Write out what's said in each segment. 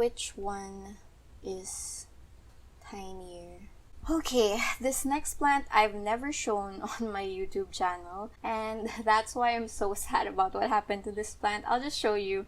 Which one is tinier? Okay, this next plant I've never shown on my YouTube channel, and that's why I'm so sad about what happened to this plant. I'll just show you.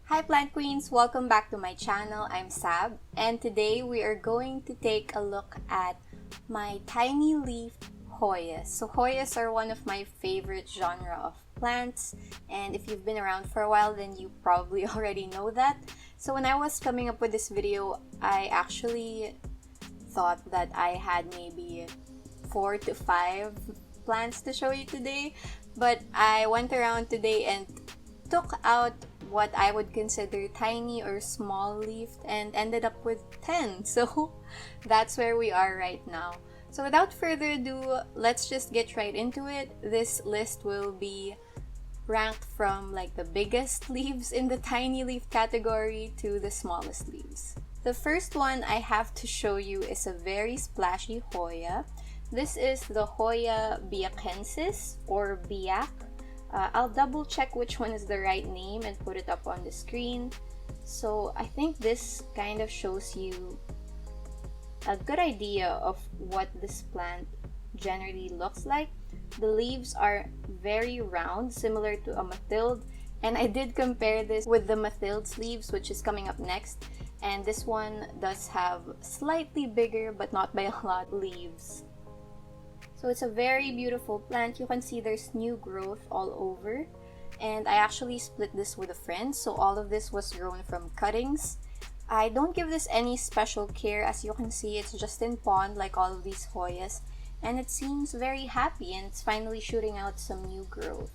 Hi plant queens, welcome back to my channel. I'm Saab, and today we are going to take a look at my tiny leaf Hoyas. So Hoyas are one of my favorite genre of plants, and if you've been around for a while, then you probably already know that. So when I was coming up with this video, I actually thought that I had maybe 4 to 5 plants to show you today, but I went around today and took out what I would consider tiny or small leafed and ended up with 10. So that's where we are right now. So without further ado, let's just get right into it. This list will be ranked from like the biggest leaves in the tiny leaf category to the smallest leaves. The first one I have to show you is a very splashy Hoya. This is the Hoya BIAKensis or BIAK. I'll double check which one is the right name and put it up on the screen. So I think this kind of shows you a good idea of what this plant generally looks like. The leaves are very round, similar to a Mathilde, and I did compare this with the Mathilde's leaves, which is coming up next, and this one does have slightly bigger but not by a lot leaves. So it's a very beautiful plant. You can see there's new growth all over, and I actually split this with a friend, so all of this was grown from cuttings. I don't give this any special care. As you can see, it's just in pond like all of these Hoyas, and it seems very happy and it's finally shooting out some new growth.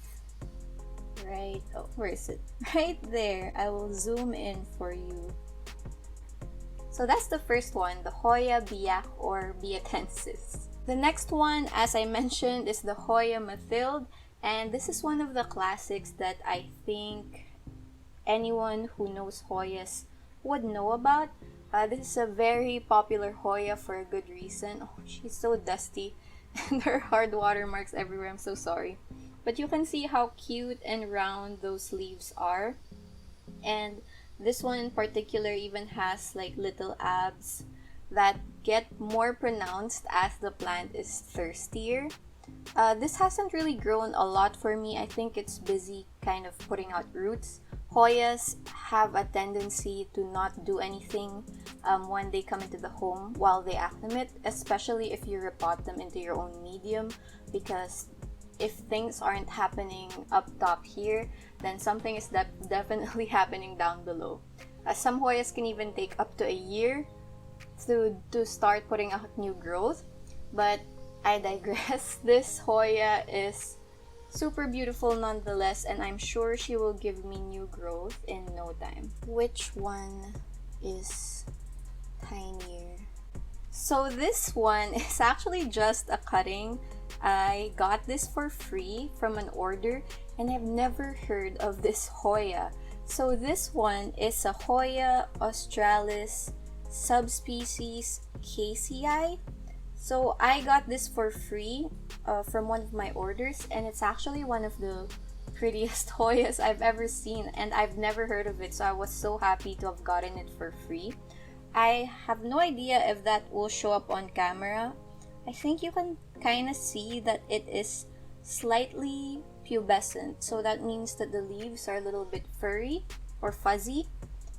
Right, oh, where is it? Right there. I will zoom in for you. So that's the first one, the Hoya BIAK or BIAKensis. The next one, as I mentioned, is the Hoya Mathilde, and this is one of the classics that I think anyone who knows Hoyas would know about. This is a very popular Hoya for a good reason. Oh, she's so dusty and there are hard watermarks everywhere. I'm so sorry. But you can see how cute and round those leaves are. And this one in particular even has like little abs that get more pronounced as the plant is thirstier. This hasn't really grown a lot for me. I think it's busy kind of putting out roots. Hoyas have a tendency to not do anything when they come into the home while they acclimate, especially if you repot them into your own medium, because if things aren't happening up top here, then something is definitely happening down below. Some Hoyas can even take up to a year to start putting out new growth, but I digress. This Hoya is super beautiful nonetheless, and I'm sure she will give me new growth in no time. Which one is tinier? So this one is actually just a cutting. I got this for free from an order, and I've never heard of this Hoya. So this one is a Hoya australis subspecies KCI. So I got this for free from one of my orders, and it's actually one of the prettiest Hoyas I've ever seen, and I've never heard of it, so I was so happy to have gotten it for free. I have no idea if that will show up on camera. I think you can kind of see that it is slightly pubescent, so that means that the leaves are a little bit furry or fuzzy.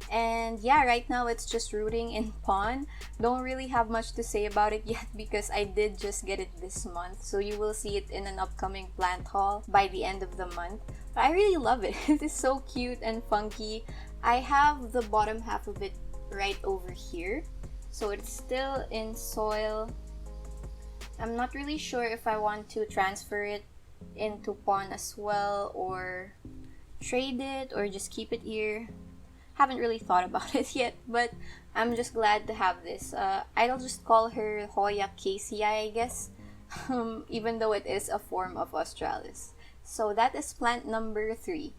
And yeah, right now it's just rooting in pond. Don't really have much to say about it yet because I did just get it this month, so you will see it in an upcoming plant haul by the end of the month. But I really love it. It is so cute and funky. I have the bottom half of it right over here, so it's still in soil. I'm not really sure if I want to transfer it into pond as well, or trade it, or just keep it here. Haven't really thought about it yet, but I'm just glad to have this. I'll just call her Hoya KCI, I guess, even though it is a form of australis. So that is plant number 3.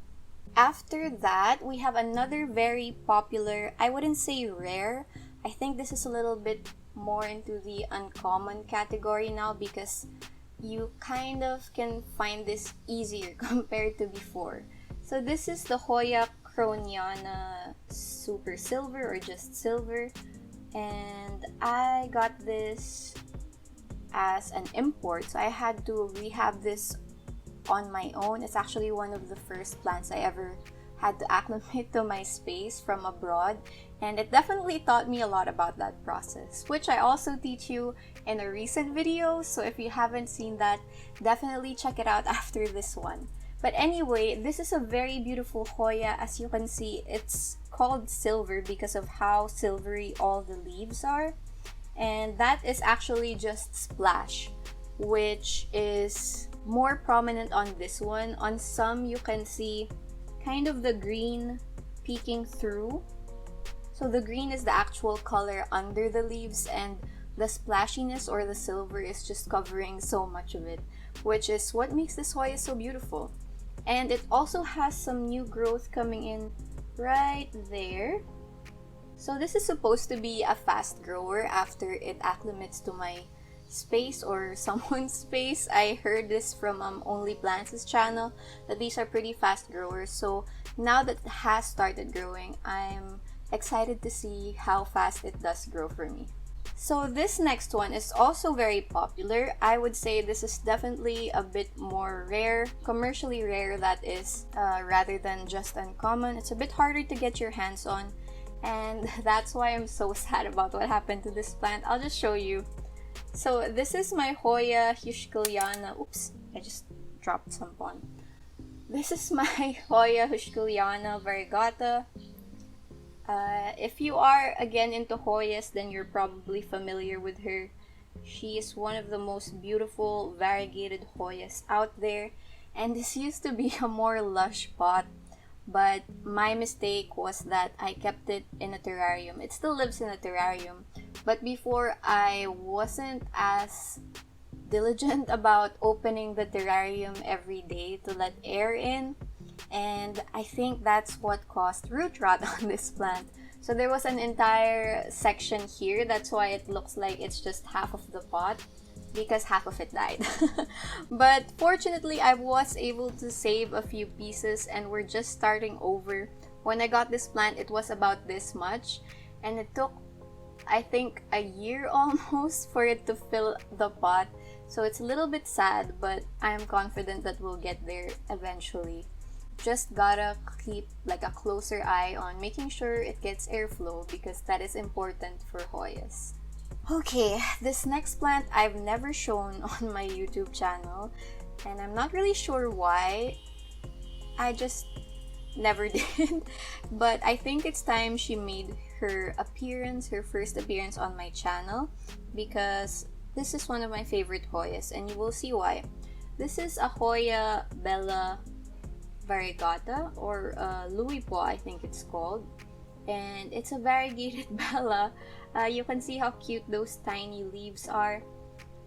After that, we have another very popular, I wouldn't say rare, I think this is a little bit more into the uncommon category now, because you kind of can find this easier compared to before. So this is the HOYA KROHNIANA Super Silver or just silver, and I got this as an import, so I had to rehab this on my own. It's actually one of the first plants I ever had to acclimate to my space from abroad, and it definitely taught me a lot about that process, which I also teach you in a recent video. So if you haven't seen that, definitely check it out after this one. But anyway, this is a very beautiful Hoya. As you can see, it's called silver because of how silvery all the leaves are, and that is actually just splash, which is more prominent on this one. On some, you can see kind of the green peeking through. So the green is the actual color under the leaves, and the splashiness or the silver is just covering so much of it, which is what makes this Hoya so beautiful. And it also has some new growth coming in right there. So this is supposed to be a fast grower after it acclimates to my space or someone's space. I heard this from Only Plants' channel that these are pretty fast growers. So now that it has started growing, I'm excited to see how fast it does grow for me. So this next one is also very popular. I would say this is definitely a bit more rare, commercially rare that is, rather than just uncommon. It's a bit harder to get your hands on, and that's why I'm so sad about what happened to this plant. I'll just show you. So this is my Hoya HEUSCHKELIANA. Oops, I just dropped some pon. This is my Hoya HEUSCHKELIANA variegata. If you are again into Hoyas, then you're probably familiar with her. She is one of the most beautiful variegated Hoyas out there, and this used to be a more lush pot, but my mistake was that I kept it in a terrarium. It still lives in a terrarium, but before I wasn't as diligent about opening the terrarium every day to let air in, and I think that's what caused root rot on this plant. So there was an entire section here. That's why it looks like it's just half of the pot, because half of it died. But fortunately, I was able to save a few pieces, and we're just starting over. When I got this plant, it was about this much, and it took, I think, a year almost for it to fill the pot. So it's a little bit sad, but I am confident that we'll get there eventually. Just gotta keep like a closer eye on making sure it gets airflow, because that is important for Hoyas. Okay, this next plant I've never shown on my YouTube channel, and I'm not really sure why. I just never did. But I think it's time she made her appearance, her first appearance on my channel, because this is one of my favorite Hoyas, and you will see why. This is a Hoya Bella Variegata, or Louis Po, I think it's called, and it's a variegated Bella. You can see how cute those tiny leaves are.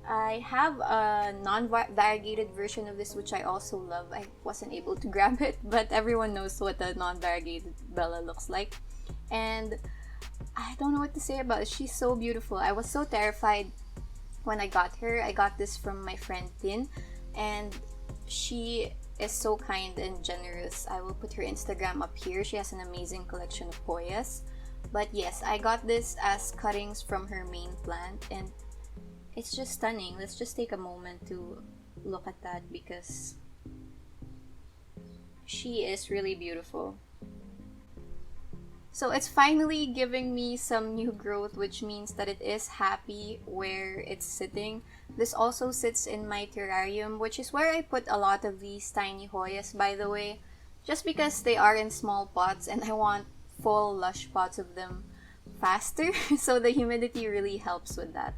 I have a non-variegated version of this, which I also love. I wasn't able to grab it, but everyone knows what the non-variegated Bella looks like, and I don't know what to say about it. She's so beautiful. I was so terrified when I got her. I got this from my friend Tin, and she is so kind and generous. I will put her Instagram up here. She has an amazing collection of Hoyas. But yes, I got this as cuttings from her main plant, and it's just stunning. Let's just take a moment to look at that, because she is really beautiful. So it's finally giving me some new growth, which means that it is happy where it's sitting. This also sits in my terrarium, which is where I put a lot of these tiny Hoyas, by the way, just because they are in small pots and I want full lush pots of them faster. So the humidity really helps with that.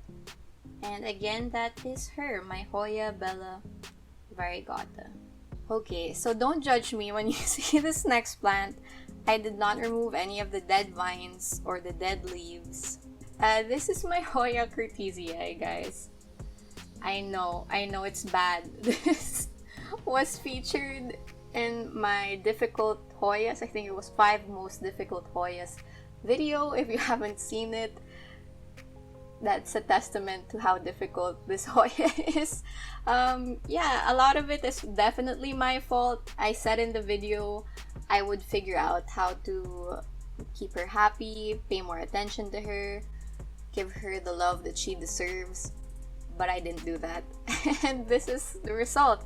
And again, that is her, my Hoya Bella Variegata. Okay, so don't judge me when you see this next plant. I did not remove any of the dead vines or the dead leaves. This is my Hoya Curtisiae, guys. I know it's bad. This was featured in my difficult Hoyas. I think it was 5 most difficult Hoyas video. If you haven't seen it, that's a testament to how difficult this Hoya is. Yeah, a lot of it is definitely my fault. I said in the video I would figure out how to keep her happy, pay more attention to her, give her the love that she deserves, but I didn't do that. And this is the result.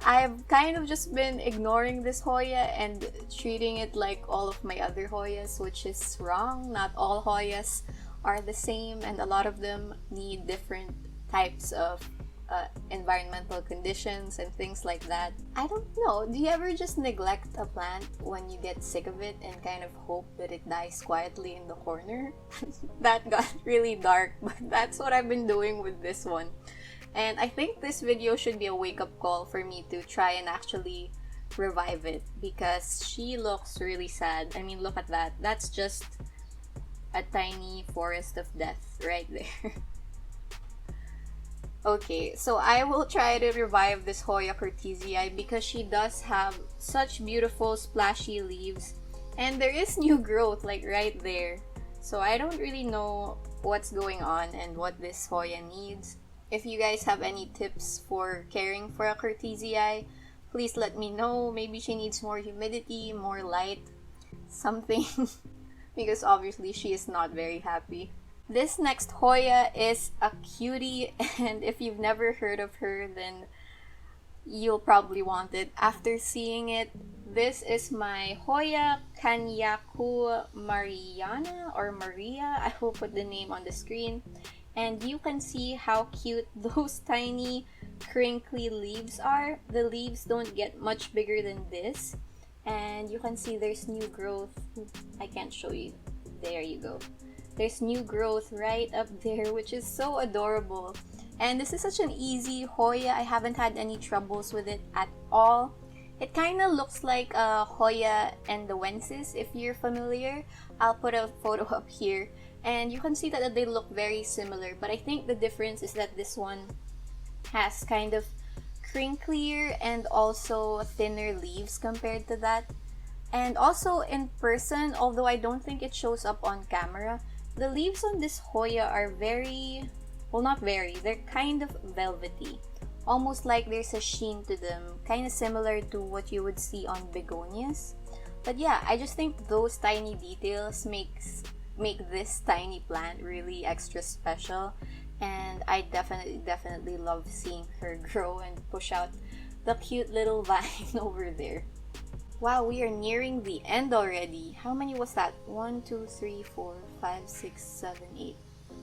I've kind of just been ignoring this Hoya and treating it like all of my other Hoyas, which is wrong. Not all Hoyas are the same, and a lot of them need different types of environmental conditions and things like that. I don't know, do you ever just neglect a plant when you get sick of it and kind of hope that it dies quietly in the corner? That got really dark, but that's what I've been doing with this one. And I think this video should be a wake-up call for me to try and actually revive it, because she looks really sad. I mean, look at that. That's just a tiny forest of death right there. Okay, so I will try to revive this Hoya Cortesii because she does have such beautiful splashy leaves, and there is new growth like right there. So I don't really know what's going on and what this Hoya needs. If you guys have any tips for caring for a Cortesii, please let me know. Maybe she needs more humidity, more light, something. Because obviously she is not very happy. This next Hoya is a cutie, and if you've never heard of her, then you'll probably want it after seeing it. This is my Hoya Kanyakumariana or Maria. I will put the name on the screen. And you can see how cute those tiny crinkly leaves are. The leaves don't get much bigger than this. And you can see there's new growth. I can't show you. There you go. There's new growth right up there, which is so adorable. And this is such an easy Hoya. I haven't had any troubles with it at all. It kind of looks like a Hoya engleriensis, if you're familiar. I'll put a photo up here. And you can see that they look very similar. But I think the difference is that this one has kind of crinklier and also thinner leaves compared to that. And also in person, although I don't think it shows up on camera, the leaves on this Hoya are very, well, not very, they're kind of velvety. Almost like there's a sheen to them, kind of similar to what you would see on begonias. But yeah, I just think those tiny details make this tiny plant really extra special. And I definitely love seeing her grow and push out the cute little vine over there. Wow, we are nearing the end already. How many was that? 1, 2, 3, 4, 5, 6, 7, 8.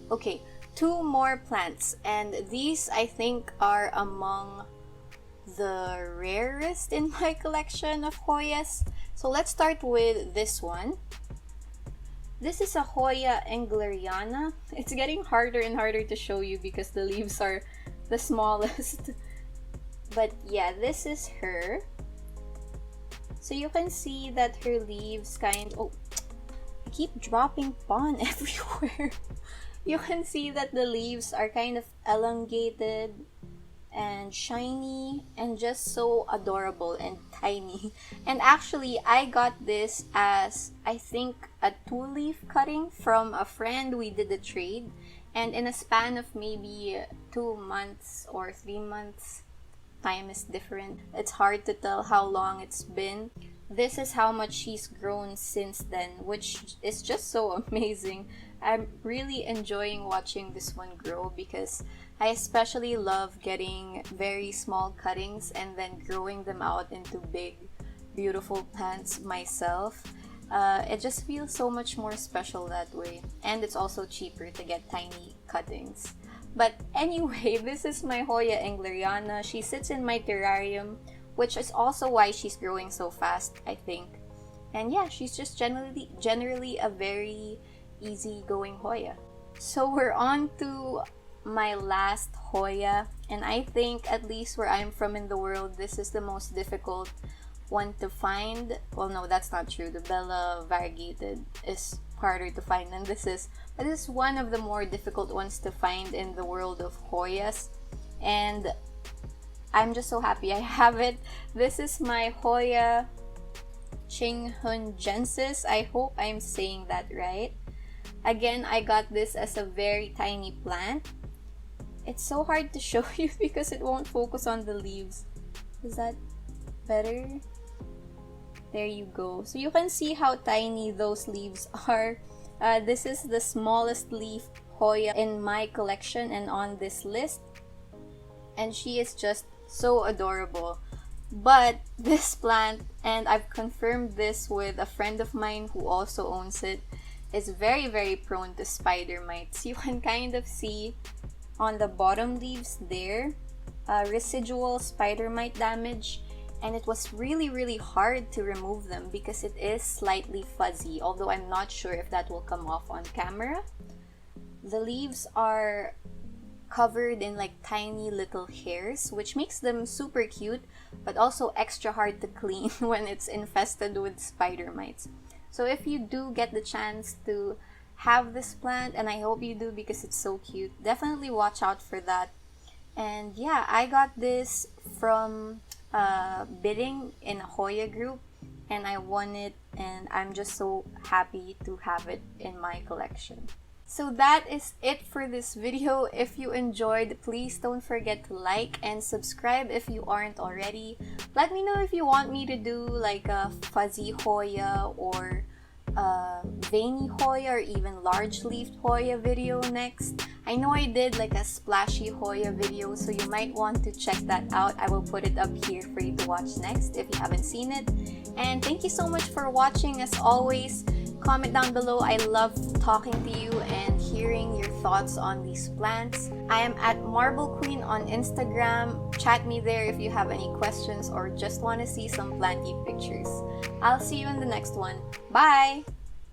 Okay, 2 more plants. And these, I think, are among the rarest in my collection of Hoyas. So let's start with this one. This is a Hoya Engleriana. It's getting harder and harder to show you because the leaves are the smallest. But yeah, this is her. So you can see that her leaves I keep dropping pon everywhere. You can see that the leaves are kind of elongated and shiny and just so adorable and tiny. And actually, I got this as, I think, a 2-leaf cutting from a friend. We did a trade, and in a span of maybe 2 months or 3 months, time is different. It's hard to tell how long it's been. This is how much she's grown since then, which is just so amazing. I'm really enjoying watching this one grow because I especially love getting very small cuttings and then growing them out into big, beautiful plants myself. It just feels so much more special that way. And it's also cheaper to get tiny cuttings. But anyway, this is my Hoya Engleriana. She sits in my terrarium, which is also why she's growing so fast, I think. And yeah, she's just generally a very easygoing Hoya. So we're on to my last Hoya, and I think, at least where I'm from in the world, this is the most difficult one to find. Well, no, that's not true. The Bella variegated is harder to find than this is. But this is one of the more difficult ones to find in the world of Hoyas. And I'm just so happy I have it. This is my Hoya CHINGHUNGENSIS. I hope I'm saying that right. Again, I got this as a very tiny plant. It's so hard to show you because it won't focus on the leaves. Is that better? There you go. So you can see how tiny those leaves are. This is the smallest leaf Hoya in my collection and on this list. And she is just so adorable. But this plant, and I've confirmed this with a friend of mine who also owns it, is very, very prone to spider mites. You can kind of see on the bottom leaves there, residual spider mite damage. And it was really, really hard to remove them because it is slightly fuzzy, although I'm not sure if that will come off on camera. The leaves are covered in like tiny little hairs, which makes them super cute, but also extra hard to clean when it's infested with spider mites. So if you do get the chance to have this plant, and I hope you do because it's so cute, definitely watch out for that. And yeah, I got this from bidding in a Hoya group, and I won it, and I'm just so happy to have it in my collection. So that is it for this video. If you enjoyed, please don't forget to like and subscribe if you aren't already. Let me know if you want me to do like a fuzzy Hoya or veiny Hoya or even large-leafed Hoya video next. I know I did like a splashy Hoya video, so you might want to check that out. I will put it up here for you to watch next if you haven't seen it. And thank you so much for watching. As always, comment down below. I love talking to you and hearing your thoughts on these plants. I am at Marble Queen on Instagram. Chat me there if you have any questions or just want to see some planty pictures. I'll see you in the next one. Bye!